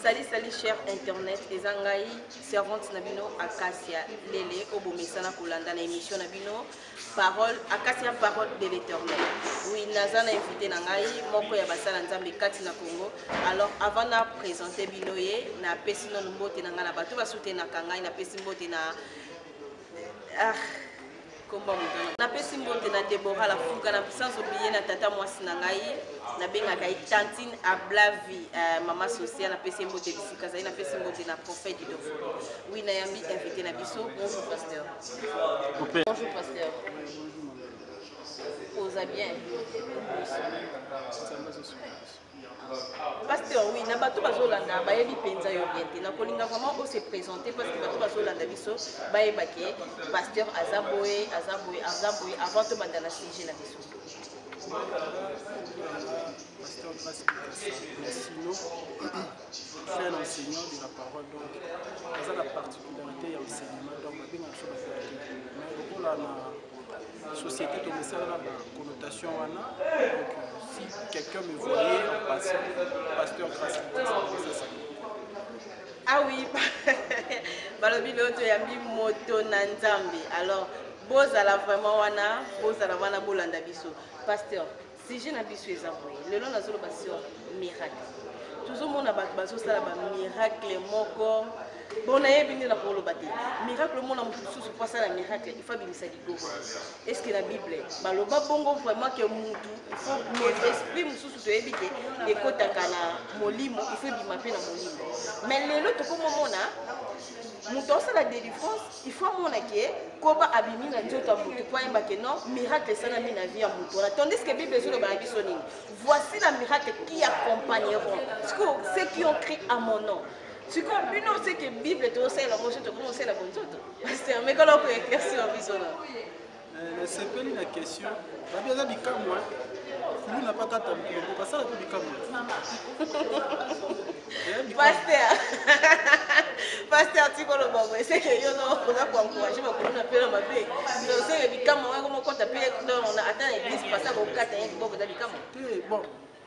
Salut cher internet, ezangai servante Nabino Acacia Lele Obomesana Kolanda na émission Nabino parole Acacia parole de l'éternel. Oui, nazana invité nangai moko ya basala nzambe kati na Congo. Alors avant de présenter binoye na pesi no mbote na ngana bato basute na kangai na pesi mbote na komba mutana na pesi mbote na Deborah la fuka na sans oublier na tata mwasi na ngai na benga kai tantine Ablavi mama sociale na pesi mbote bisika za na pesi mbote na prophète de Folo. Oui na yambi invité na biso. Bonjour pasteur. Bonjour pasteur. Osa bien. Pasteur, oui, na bato bazolanda bayebi penza yo biente na kolinga vraiment on se présenter parce que bato bazolanda biso bayeba ke pasteur Azaboé avant de banda na sujet na biso. Pasteur Massino, c'est l'enseignant de la parole, donc ça la particularité il y a enseignement donc bien sûr mais pour la société de la connotation wana donc si quelqu'un me voyait en passant pasteur grâce ah oui balobi loto yambi moto na nzambe alors bozala vraiment wana bozala wana bolanda biso pasteur si je na biso ezaboué lelo nazolo basio miracle toujours mona bazosala ba miracle moko bona yebini la polo bate miracle mona mutususu pour ça la miracle il faut bimisa ligogo est-ce que la bible baloba bongo vraiment que mutu il faut nos esprit mususu to yebike ekotaka na molimo il faut bimape na molimo mais lelo to comme mona mutu osala délivrance il faut mona ke koba abimi na nzoto mutu po yemba ke non miracle sana mi na vie ya mutu tandis que bible zolo ba biso nini voici la miracle qui accompagneront ceux qui ont cru à mon nom. Tu comprends ce que la Bible te conseille la motion, tu commences la bonne chose. C'est un méga là pour éclaircir en vision là. C'est pas une question. La bien dit comme moi. Nous n'a pas qu'à t'amener. On passe à la public comme moi. Pasteur, tu vois le bon. C'est que yo non, on a pas encouragé ma commune à faire ma paix. Donc c'est le comme moi comment quand tu payes on a atteint l'église passer au 4 ans bon vous avez comme. Bon.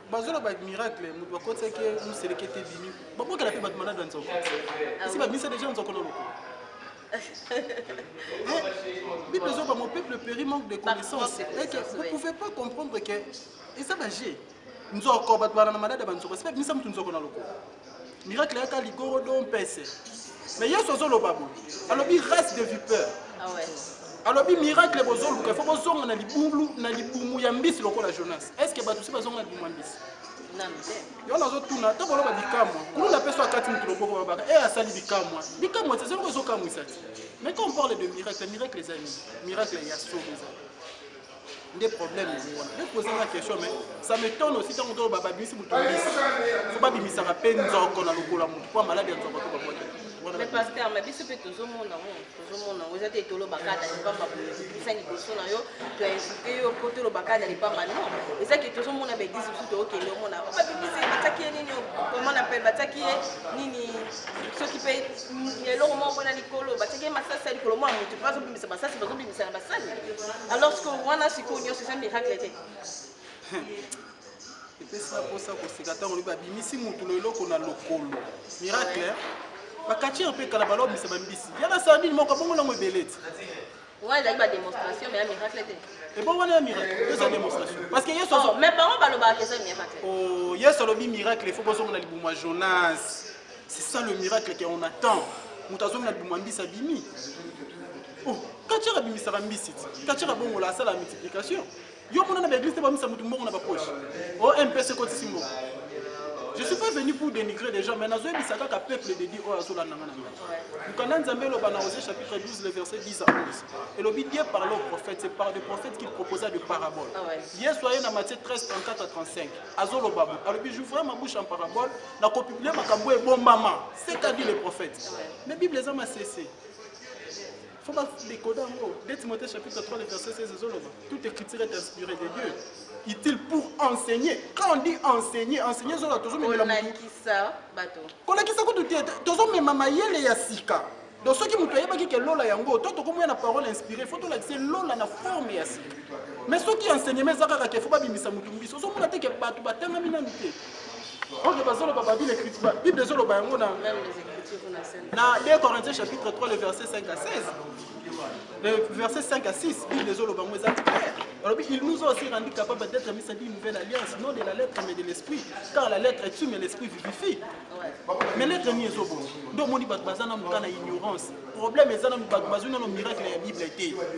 Bazolo ba miracle mutu bakotse ke muselekete bini baboka la pe bat malade nzoko ici ba misa déjà nzoko loko Bible zo ba mon peuple périt manque de connaissances et que vous pouvez pas comprendre que et ça va gé nzoko bat bana malade ba nzoko c'est pas misa mutu nzoko na loko miracle ya ka ligoro don pese mais yeso zo lo babo alobi race de vipeur ah ouais alors bi miracle bozolu que faut bozonga na libumu ya mbisi lokola Jonas est-ce que batu si bazonga na libumu ya mbisi non yo nazo tuna to boloba bikamwa kulu peso akati mutu loboko babaka et asali bikamwa c'est zero zo kamwisa mais quand on parle de miracle les amis miracle ya sauve des problèmes je pose la question mais ça m'étonne aussi tant que baba bisi mutu faut pas bimisa ka penzoko na lokola mutu kwa malade nzoko to babota. Mais pasteur, mais si tout le monde vous êtes tout le bakada, c'est pas ma ça ni question na yo, tu as insisté au côté le bakada n'est pas maintenant. Et ça que tout le monde avait dit surtout OK le monde a pas bimisa bataki nini comment on appelle bataki nini ceux qui paye le moment bona likolo bataki masasa likolo moi tu pas bimisa masasa pas bimisa na basani. Alors ce que on a sikonyo c'est un miracle était. Et puis ça pour ça que c'est quand on lui ba bimisi mutu lo eloko na lokolo. Miracle bakati un peu kalabalo mais c'est bambisi yana sabini moko bongo na mwebeleti ouais il y a une démonstration mais un miracle et bon on a un miracle c'est démonstration parce que yeso mais parents baloba que c'est un miracle oh yeso lobi miracle il faut bozonga na libuma Jonas c'est ça le miracle qu'on attend mutazonga na libuma mbisa bimi oh katira bimi sa bambisi katira bongo la sala multiplication yo mona na église ba misa mutu mbongo na ba poche oh MPC côté simbo. Je ne suis pas venu pour dénigrer les gens, mais je suis venu pour peuple de dire oh azola nangana. Quand Nzambe lo bana Osée chapitre 12 le verset 10 à 11. Et le Dieu parlait aux prophètes, c'est par des prophètes qu'il proposa de paraboles. Hier soyez dans Matthieu 13 34 à 35. Azolo babu. Alors j'ouvrais ma bouche en parabole, la copier ma kambo et bon maman. C'est qu'a dit les prophètes. Mais Bible les hommes a cessé. Il faut pas décoder en gros. 2 Timothée chapitre 3 le verset 16 toute écriture est inspirée de Dieu. Utile pour enseigner. Quand on dit enseigner, enseigner zola toujours mais la ça bateau. Kola kisa ko tutie toujours mais mama yele ya sika. Donc ceux qui mutoye ba ki lola yango to to comme na parole inspirée, faut to la c'est lola na forme ya sika. Mais ceux qui enseignent mais zaka ka faut pas bimisa mutu mbiso. So mona te ke batu batanga mina mite. Ok, parce que la Bible est Même les écritures qu'on a scène. dans 2 Corinthiens chapitre 3, le verset 5 à 16. Le verset 5 à 6, il nous a aussi rendu capables d'être mis à une nouvelle alliance, non de la lettre mais de l'esprit. Car la lettre tue mais l'esprit vivifie. Mais l'être ni est au bon. Donc, on dit que nous ignorance. Le problème est que nous avons un miracle de la Bible.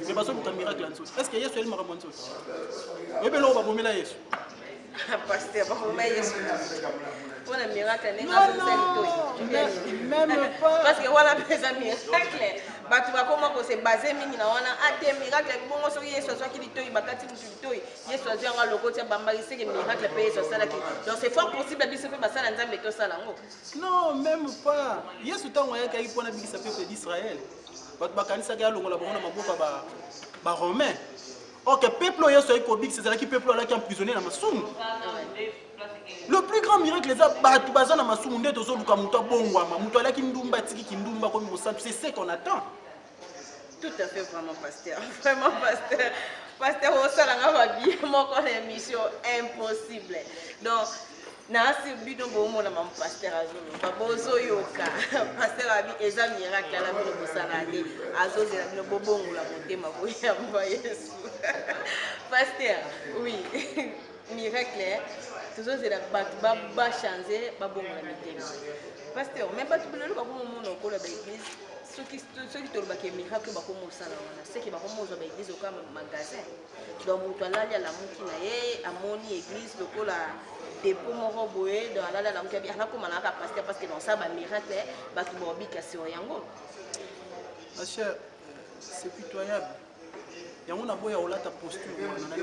Mais nous avons un miracle en dessous. Est-ce que Yesu est le marabout en dessous? Oui, mais là, on va vous mettre Yesu. Pasteur, on va Yesu. Pour le miracle, même pas. Parce que voilà, mes amis, miracle. Tu vas comment se baser mingi na wana ate miracle bongo soki Yesu soit qui litoi bakati mutoi Yesu azwa le côté bambarise que miracle paye sur ça là donc c'est fort possible biso pe basala nzambe to sala ngo. Non, même pas. Yesu tango ya kai pona bikisa peuple d'Israël. Bakanisa ka longola bongo na maboka ba romain. OK, peuple Yesu ay ko bik c'est là qui peuple là qui emprisonné na masumu. Le plus grand miracle les batu bazana masumu nde tozo luka muto bongwama muto ala ki ndumba tiki kindumba comme mosapi c'est ce qu'on attend. Tout à fait, vraiment, pasteur. Vraiment, pasteur. Pasteur, on s'en va bien, mon émission impossible. Donc, nasi bidon bomo na mam pasteur azolo. Babozo yoka. Pasteur abi eza miracle la bino bosalade. Azoze la bino bobongo la motema boya mba Yesu. Pasteur, oui. Miracle. Toujours c'est la ba changer babongo la mitema. Pasteur, même pas tout le monde comme mon nom pour l'église. Ceux qui te le baquet miracle bako mosala wana ceux qui bako mozo ba église au magasin donc mutu alali ala muki na ye amoni église lokola dépôt moko boye donc alali ala muki abi anakoma na ka pasteur parce que dans ça ba miracle batu bobika sur yango. Ma chère, c'est pitoyable. Yango na boya olata posture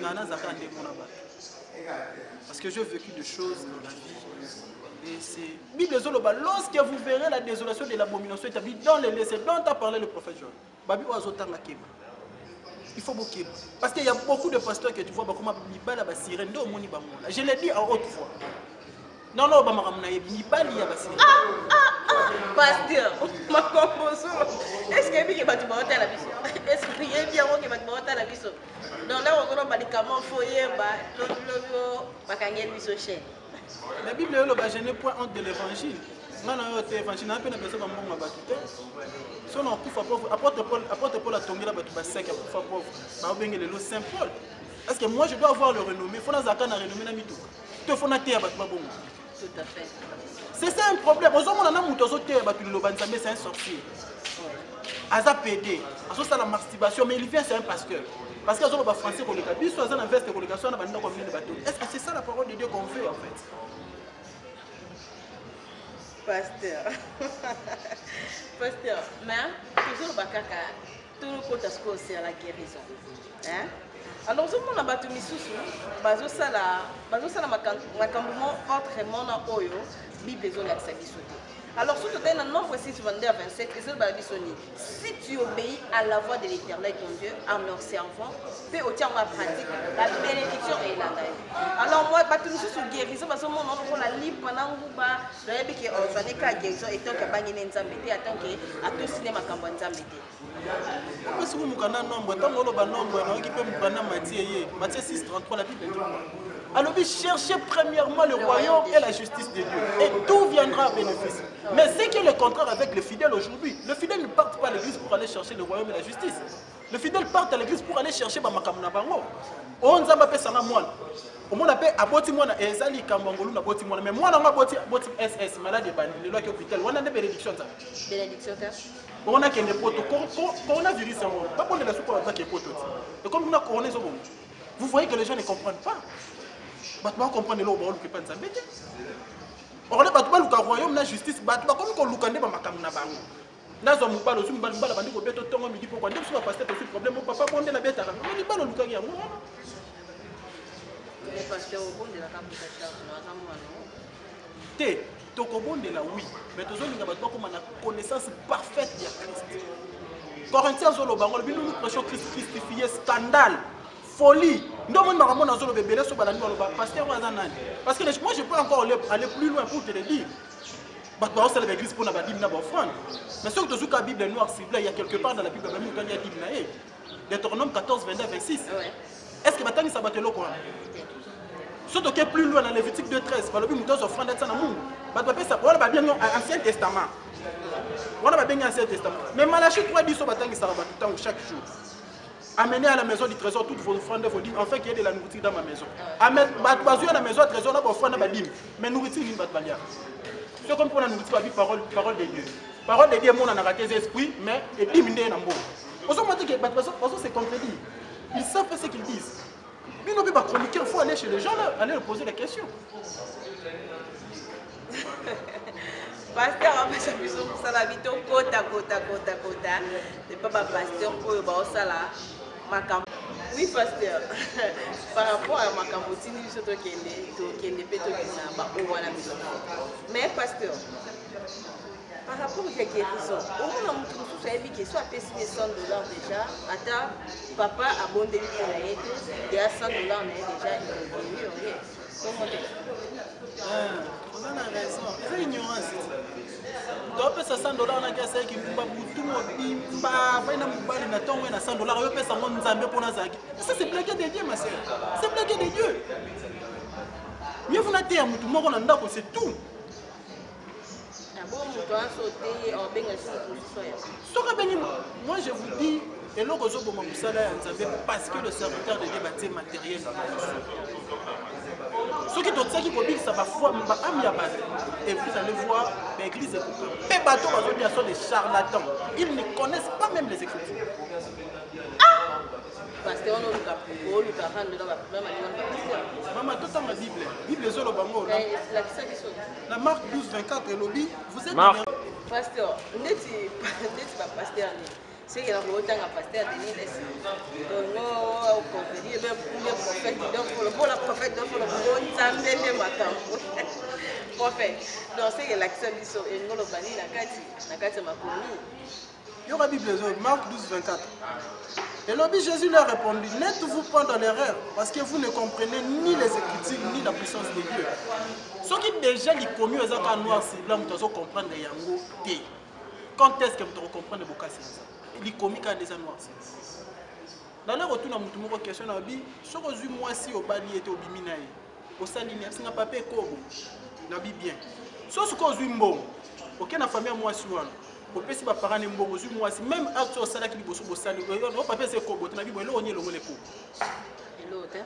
na na zaka ndemo na bato. Parce que j'ai vécu des choses dans la vie. Et c'est Bible lorsque vous verrez la désolation de l'abomination établie dans les laissés dont a parlé le prophète Joël. Babi oazotanga keba. Il faut beaucoup. Parce qu'il y a beaucoup de pasteurs que tu vois comment Nibala ba sirène do moni ba mona. Je l'ai dit à haute voix. Non non ba makamna yebi Nibali ya ba sirène. Pasteur, ma composo. Est-ce que biki batu ba hôtel la biso? Est-ce que yebi yango ke batu ba hôtel la biso? Donc là on a médicament foyer ba lolo bakangeli biso cher. La Bible est là, je n'ai point honte de l'évangile. Non, non, l'évangile n'a pas besoin de m'en battre. Si on a plus pauvre, apporte Paul a tombé là, tu vas sec, plus pauvre. Bah, on le lot Saint Paul. Parce que moi, je dois avoir le renommé. Il faut que Zaka na renommé na mitou. Tu faut na terre, bah, bon. Tout à fait. C'est ça un problème. Aux hommes, on a mouton sur terre, bah, tu le bandes, mais c'est un sorcier. Aza pédé. Azo ça la masturbation, mais il vient, c'est un pasteur. Parce qu'ils ont des Français pour le cas. Bis soit dans veste pour le cas, soit dans le bateau. Est-ce que c'est ça la parole de Dieu qu'on fait en fait? Pasteur. Pasteur, mais toujours bakaka, tout le côté c'est à la guérison. Hein? Alors, ce monde a battu misusu, bazo sala makambumo autrement na oyo, Bible zo la sabisoté. Alors, si tu as un nombre 6, 22 à 27, si tu obéis à la voix de l'Éternel, ton Dieu, en observant, puis au tient en pratique, la bénédiction est là. Alors, moi, je suis sur guérison, parce que mon nom, on la libre pendant que je vais dire que je n'ai qu'à guérison, et tant que je n'ai pas de attends que à tout cinéma, quand on a parce que vous avez un nombre, tant que vous avez un nombre, vous avez Matthieu 6, 33, la Bible dit. Alors, cherchez premièrement le royaume et la justice de Dieu. Et tout viendra à bénéfice. Mais c'est qui est le contraire avec les fidèles aujourd'hui. Le fidèle ne part pas à l'église pour aller chercher le royaume et la justice. Le fidèle part à l'église pour aller chercher Bamakamna Bango. On n'a pas ça moi. Au moins, on a aboti moi na ezali kambangolu na boti moi. Mais moi, on a boti SS malade de bandi. Le loi qui hôpital. On a des bénédictions. Bénédiction. On a qu'un poteau. Coronavirus, pas pour la soupe pour attaquer poteau. Et comme on a coroné, vous voyez que les gens ne comprennent pas. Batman comprendre le rôle que pense embêter. On est battu le royaume la justice battu comme qu'on lukande ba makamu na bango. Nazo mubalo su mbala mbala bandi ko beto tongo midi pourquoi ndem sur pasteur aussi problème papa bonde na beta na ni balo lukagi yango. Le pasteur au bonde la kabuka charge na zamwa no. Té toko bonde la oui, mais tozo linga batwa comme na connaissance parfaite de Christ. Corinthiens zolo bango bino nous prêchons Christ christifié scandale. Folie. Parce que moi je peux encore aller plus loin pour te le dire. C'est l'église pour la Bible. Mais ce que tu as la Bible noire ciblée, il y a quelque part dans la Bible, il y a Deutéronome 14, 22, 26. Est-ce que tu as dit ça? Surtout que plus loin dans Lévitique 2:13, balobi muto offrande ça na mungu. Ba to pesa wala ba bien Ancien Testament. Wala ba bien Ancien Testament. Mais Malachie 3 dit so batangi ça ba tout temps chaque jour. Amenez à la maison du trésor toutes vos offrandes, vos dîmes, afin qu'il y ait de la nourriture dans ma maison. Amenez à la maison du trésor là vos offrandes ba dîmes. Mais nourriture ni ba balia. C'est comme pour la nourriture ba parole de Dieu. Parole de Dieu mon a raté esprits mais et dîmes ndé na mbo. Parce que parce que c'est contredit. Ils savent ce qu'ils disent. Mais non, mais chroniquer, il faut aller chez les gens là, aller leur poser des questions. Pasteur, on va se faire ça la vie, kota. Le papa pasteur pour le bain ça là, macam. Oui pasteur. Par rapport à macam, tu dis surtout qu'il est pété qui n'a pas au moins la maison. Mais pasteur. Par rapport à la guérison, on a montré que soit payé $100 déjà, attends, papa a bon début pour la aide, il y a $100 mais déjà il est guéri. Comment on a raison, c'est ignorance. Donc pesa $100 na kasa ki mba butu mobimba, va na mobali na tongo na $100, yo pesa ngo nzambe pour na zaki. Ça c'est blaguer de Dieu ma sœur. C'est blaguer de Dieu. Mieux vous n'avez pas mutu moko na ndako c'est tout. Moi je vous dis, et là parce que le serviteur de Dieu bâtit matériel. Ceux qui ont dit que ça va foi, et vous allez voir l'église est coupée. Les bateaux sont des charlatans. Ils ne connaissent pas même les Écritures. Parce que on a maman, tout dans la Bible. Bible est le bango. La Marc 12:24 et lobby, vous êtes pasteur, pas pasteur. C'est qu'il y a un pasteur de prophète, donc c'est que l'accent du saut et nous le banni la carte ma commis. Il y aura Bible, Marc 12:24. Et l'objet Jésus leur répondit, n'êtes-vous pas dans l'erreur parce que vous ne comprenez ni les Écritures ni la puissance de Dieu. Ceux qui déjà les commis aux accords noirs, c'est blanc, vous devez comprendre les yango. Quand est-ce que vous devez comprendre les bocasses? Les commis quand déjà noirs. Dans le retour, nous avons une question. Si vous avez moi si au bali était au biminaï, au salini, c'est un papier kobo. Nabi bien. Si vous avez un bon, aucun famille moi si vous au pesi ba parents ne mbongo zu moi même acte au sala ki boso bosali o papier c'est kobo na bibo lo onye longo le ko l'autre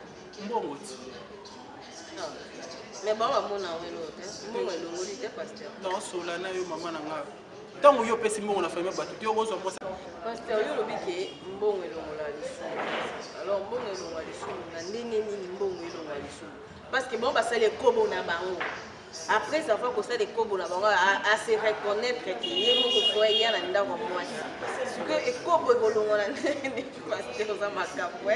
mbongo non mais ba mona l'autre mbongo longo li te pasteur non sola na yo mama na nga tango yo pesi mbongo na famille batu yo gozo mo pasteur yo lobi ke mbongo longo la lisu alors mbongo longo la lisu na nini mbongo longo la lisu parce que bon ba sala kobo na bango. Après ça faut que ça des kobo na bango à se reconnaître que yemo ko ya na ndako moi parce que e kobo bolongo na nini pasteur za makapwe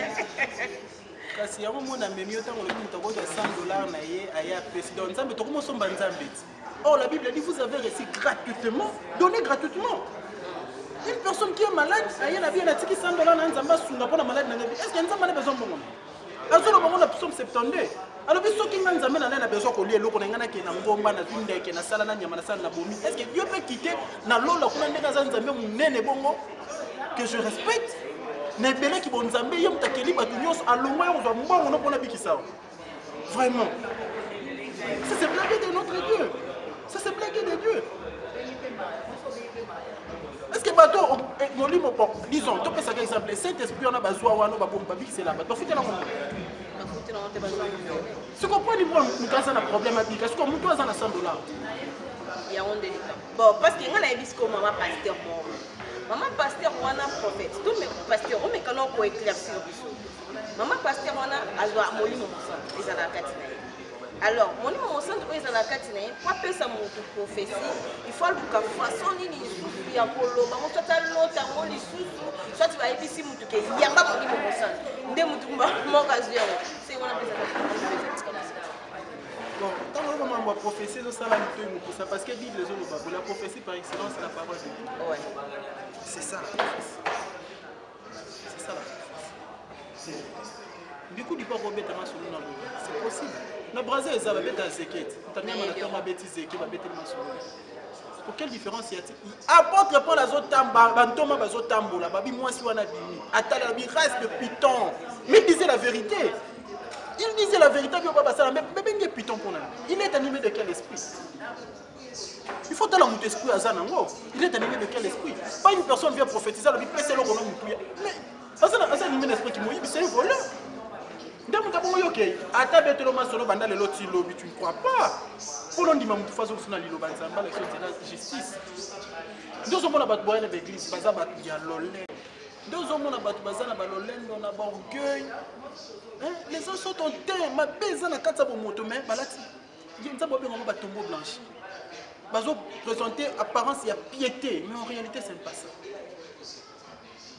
kasi yango mona memi yo tango le mutu ko $100 na ye aya président nzambe to ko somba nzambe. Or la Bible dit vous avez reçu gratuitement, donné gratuitement. Une personne qui est malade, aya na bien atiki $100 na nzamba sunga pona malade na ngebi. Est-ce que nzamba na besoin bongo? Azolo bango na psaume 72. Alors biso ki ngana nzambe na besoin ko lie loko na ngana ke na ngomba na zundeke na sala na nyama na sala na bomi. Est-ce que Dieu peut quitter na lola kuna ndeka za nzambe munene bongo que je respecte? Na belé ki bon nzambe ye mutakeli batu nyos alongo yo zo mbongo no pona bikisa. Vraiment. Ça c'est blaguer de notre Dieu. Ça c'est blaguer de Dieu. Est-ce que bateau molimo disons tu peux ça exemple Saint-Esprit on a besoin wana ba bomba bikisa là ba fute na mo. Si vous comprenez, vous avez un problème avec parce que vous avez $100. Il y a un délicat. Bon, parce que moi, je dis que maman pasteur, maman pasteur, moi, un prophète. Tout mes pasteurs, on me connaît pour éclaircir. Maman pasteur, moi, je dois mourir mon sang. Ils ont la catine. Alors, mon nom, mon sang, ils ont la catine. Pour appeler ça mon prophétie, il faut le faire façon ni il y a pour l'eau. Maman, soit tu as l'autre, moi, les sous, soit tu vas épicer mon truc. Il y a pas mon sang. Ndé mon truc, mon occasion. C'est on appelle ça. Bon, tant que on va prophétie, ça va nous pour ça parce que Bible la prophétie par excellence c'est la parole de Dieu. Ouais. C'est ça la prophétie. C'est ça la prophétie. Beaucoup du pas Robert sur nous c'est possible. Na Brazil ça va mettre à Zeket. Tania na tamba bêtise Zeket va mettre sur nous. Pour quelle différence y a-t-il? Apôtre Paul azotamba bantoma bazotambola babi moi si wana bimi. Atala bi reste de piton. Mais disait la vérité. Il disait la vérité, mais ben piton pour nous. Il est animé de quel esprit? Il faut aller à esprit à Zanango. Il est animé de quel esprit? Pas une personne vient prophétiser, la Bible, c'est le nom mais Azan animé d'esprit qui mouille, c'est un voleur. Tu ne crois pas. Pour l'on dit que tu as justice. Deux hommes ont battu l'église, ils ont battu l'olé. Deux hommes ont battu l'olé, on a orgueil. Les gens sont en terre, ma baisse na katsa bo moto mais balati. Ils ont ba tombeau blanchi. Bazo présenter apparence il y a piété, mais en réalité ce n'est pas ça.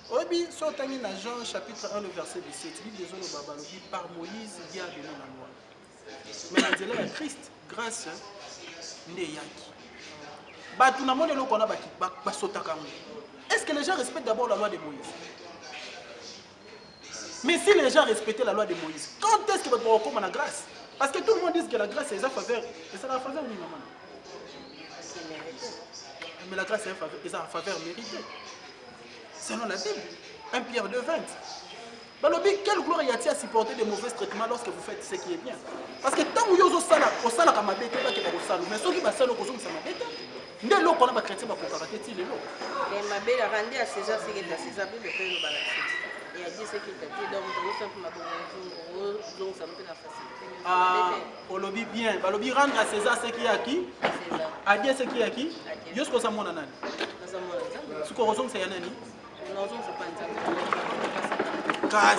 Obi sotani na Jean chapitre 1 le verset 17, Bible des zones babalobi par Moïse il y a donné la loi. Mais la délai à Christ grâce ne yaki. Ba tout na monde lo kona ba sotaka. Est-ce que les gens respectent d'abord la loi de Moïse? Mais si les gens respectaient la loi de Moïse, quand est-ce que vous pouvez recommander la grâce? Parce que tout le monde dit que la grâce est à faveur. Et c'est la faveur oui, maman. Mais la grâce est à faveur méritée. Selon la Bible, 1 Pierre 2,20. Balobi, quelle gloire y a-t-il à supporter des mauvais traitements lorsque vous faites ce qui est bien? Parce que tant que vous avez au sala comme abete, mais ceux qui va faire le cosum, ça m'abete. Dès lors qu'on a chrétien, on va karater les lots. Mais ma belle a rendu à César, c'est qu'il a César, le père de Balaxé. Et a dit ce qu'il t'a dit, donc vous savez ma bonne, donc ça me fait la facilité. Ah, on lobby bien. Balobi rendre à César ce qui est à qui? César. À Dieu ce qui est à qui? Jusqu'au Samon Nanan. Ce qu'on ressent, c'est Yanani. Non, c'est pas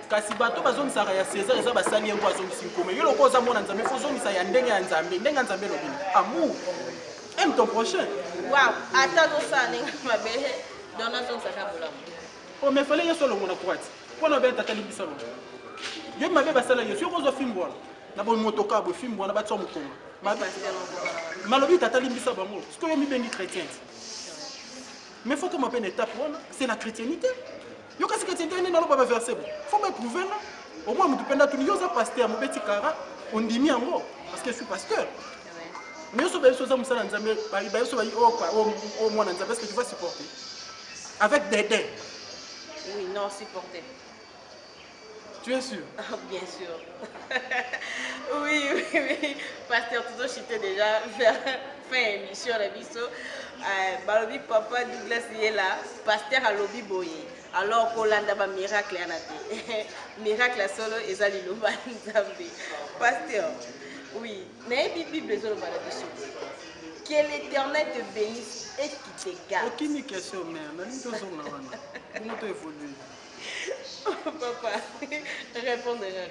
kasi bato bazongisaka ya César eza basali yango azongisi nkome yo loko oza mwana nzambe fo ozongisa ya ndenge ya nzambe lobi amour aime ton prochain. Wow, ata tosala ndenge mabe dona azongisaka bolamu. Oh mais fallait yeso longo na kwati mpona obe tata limbisa longo yo mabe basala yeso yo kozwa film wana na bomotoka bo film wana batswa mokonga malobi tata limbisa bango sikoyo yo mibengi chrétien. Mais il faut que je une étape, c'est la chrétienité. Yo kasi chrétienté n'est pas verset. Faut me prouver là. Au moins je peux tout yo pasteur mon petit cara on dit mi en gros parce que je suis pasteur. Mais yo so ba so za musala nzambe ba yo so ba au moins nzambe parce que tu vas supporter avec des dents. Oui, non supporter. Tu es sûr? Bien sûr. Oui. Pasteur Tuzo chité déjà vers fin émission la biso. Balobi papa Douglas est là, pasteur à lobby boye. Alors Kolanda ba miracle à naté. Miracle solo ezali loba nzambe. Pasteur. Oui, mais Bible solo ba la biso. Que l'Éternel te bénisse et qu'il te garde. Aucune question mère, nani to zo na wana. Comment tu évolues? Papa, réponds déjà.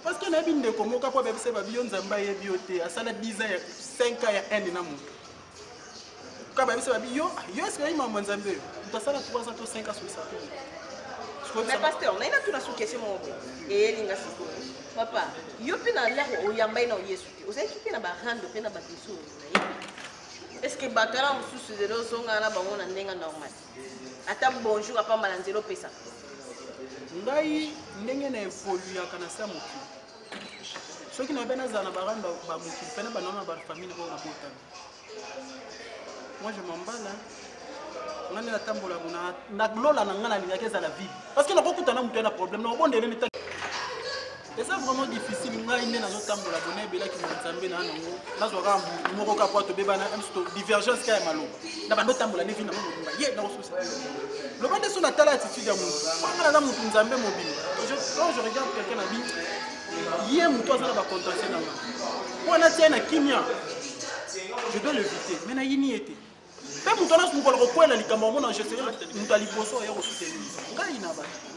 Parce que nabi ndeko moka po bebise ba biyo nzamba ye bioté, asala 10 ans 5 ans ya 1 na mu. Quand bebise ba biyo, yo est-ce que il m'a nzambe? Tu asala 3 ans to 5 ans sur ça. Mais pasteur, on a tout la sous-question mon et linga siko. Papa, yo pina la o yamba na Yesu. O sai ki pina ba rando pina ba biso. Est-ce que batala mususu de lozonga na bango na ndenga normal? Ata bonjour apa malanzelo pesa. Ngai ndenge na évolue kana sa moki. Soki na bena za na baranda ba moki pena ba nona ba famille na ba botana. Moi je m'emballe. Ngani na tambola mona na glola na ngana lingaka za la vie. Parce que na kokutana mutu na problème na obondele ni. Et c'est vraiment difficile ngai ndena zo tambola boné bela ki nzambe na nango. Na zo rambu moko ka poto beba na divergence ka ya malo. Na bando tambola ne vina mo ye na osusa. Le monde est sur la telle attitude à mon. Quand je regarde quelqu'un à vie, hier, mon toit, ça va contenter. Pour la tienne, je dois l'éviter. Mais il n'y était. Même mon toit, je me reprends la licamon, je sais, nous allons poser hier au soutien.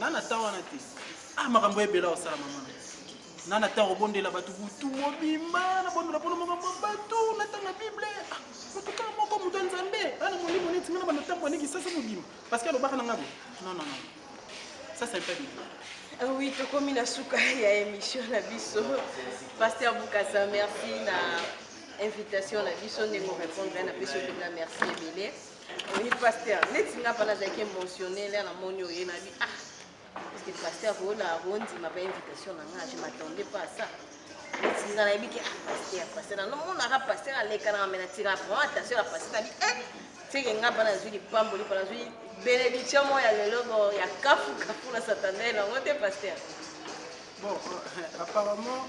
Nana tawa na te. Ah, ma ramboye bela au salamama. Nana tawa bonde la batu tout mobima, na bonde la bonde maman batou, na tanga Bible. En tout cas, moi comme dans Zambé, ana mon livre net ngana ba tambo niki ça mobima. Parce que le baka na ngabo. Non. Ça c'est pas bien. Oui, to komi na suka ya émission na biso. Pasteur Bukasa, merci na invitation na biso ndenge répondre na biso na merci ebele. Oui, pasteur, netinga pana zaki émotionnel na moni oye na bi. Ah. Parce que pasteur Rola Rondi m'a pas invitation na nga, je m'attendais pas à ça. Netinga na bi ki ah pasteur non mon ara pasteur ale kana mena tira pour attention la pasteur na bi c'est que nga pana zuli pamboli pana zuli bénédiction mo ya lelo ya kafu na satanel on te pasteur. Bon, apparemment,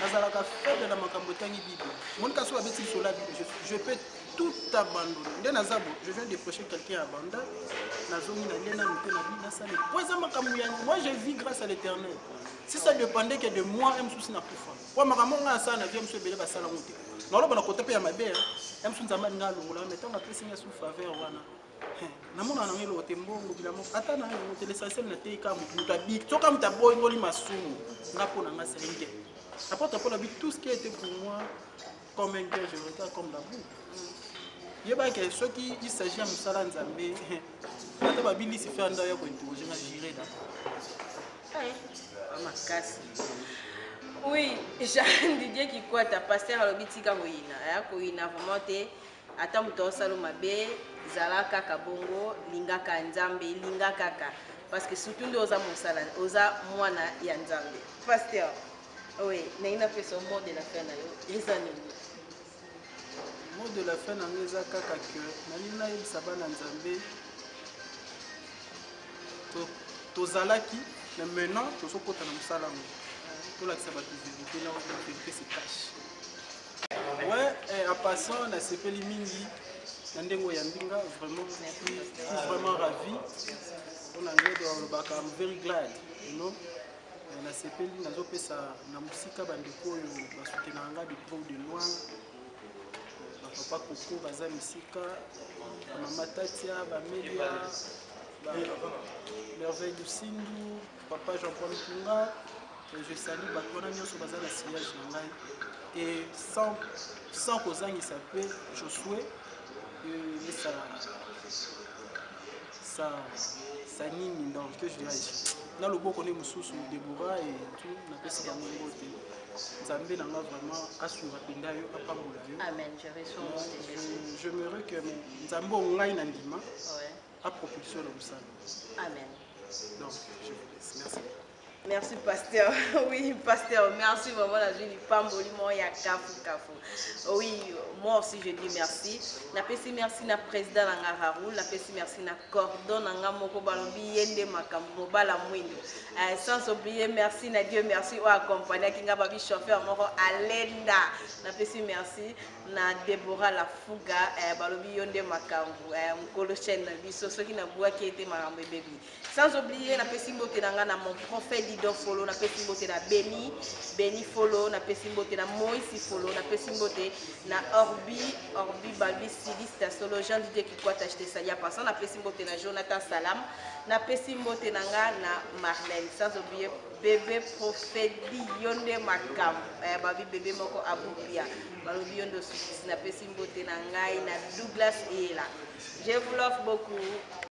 nazalaka faible na makambo tangi Bible. Mon cas soit bêtise sur la Bible, je peux tout abandonner. Nde nazabo, je viens de prêcher quelqu'un abandonne. Nazongi na lena mute na Bible ça les. Moi je vis grâce à l'Éternel. Si ça dépendait que de moi, même souci na kufa. Wa makambo nga ça na vie monsieur belé ba sala ngote. Na lo bana kota pe ya mabe, même souci nzamba nga longola, mais tant après singa sous faveur wana. Namona na ngelo tembongo bila mo ata na ngelo l'essentiel na te ka mutu abik. Toka mutaboy ngoli masumu. Ngapo na nga serenge. Après, tout ce qui était pour moi comme un cœur, je regarde comme la boue. Il y a que ceux qui s'agit de Moussala Nzambé, quand on a dit si fait un d'ailleurs pour interroger, on a géré là. Ma casse. Oui, Jean Didier qui quoi ta pasteur à l'obitika koina vraiment te ata muto salo mabe zalaka kabongo lingaka nzambe linga kaka parce que surtout ndio oza Moussala oza mwana ya nzambe. Pasteur. Oui, naina fait son mot de la fin na yo. Ezani. Mot de la fin na ngeza kaka que nalina yebisa bana nzambe tozalaki mais maintenant tozokota na mosala ngo tolakisa bato vérité na la vérité se cache. Ouais, en passant na sepeli mingi na ndengo ya mbinga vraiment ravi. On a ngelo I'm very glad, you know. Na sepeli nazopesa na musika bandeko oyo basutenanga de pro de loin papa Koko baza misika mama Tatia bamedia Merveille Lusindu papa Jean-Paul Kunga je salue batona nyonso baza na sillage na ngai et sans kozangisa pe Josué et ça nini donc que je dirais dans le beau qu'on est Moussous Déborah et tout na pesi bango ngote nzambe nanga vraiment asura penda yo apambola yo. Amen. Je reçois au nom de Jésus. J'aimerais que nzambe ngai na ndima a propulsion le musala. Amen. Donc je vous laisse. Merci. Merci pasteur. Oui, pasteur, merci vraiment la journée Pamboli ya kafu kafu. Oui, moi aussi je dis merci. Na pesi merci na président na Raoul, na pesi merci na cordon na moko balobi yende makambo bala mwindo. Sans oublier merci na Dieu merci au accompagner kinga babi chauffeur moko Alenda. Na pesi merci na Déborah la Fuga balobi yonde makambo mkolo chaîne na biso soki na bua qui était makambo baby. Sans oublier na pesi mbote na mon prophète Lido follow na pesi mbote na Beni follow na pesi mbote na Moïse follow na pesi mbote na Orbi Balbi Siliste solo Jean Didier qui quoi t'acheter ça y a passant na pesi mbote na Jonathan Salam na pesi mbote na nga na Marlène sans oublier bébé prophète yonde makam babi bébé moko abupia balobi yondo na pesi mbote na ngai na Douglas Ela. Je vous l'offre beaucoup.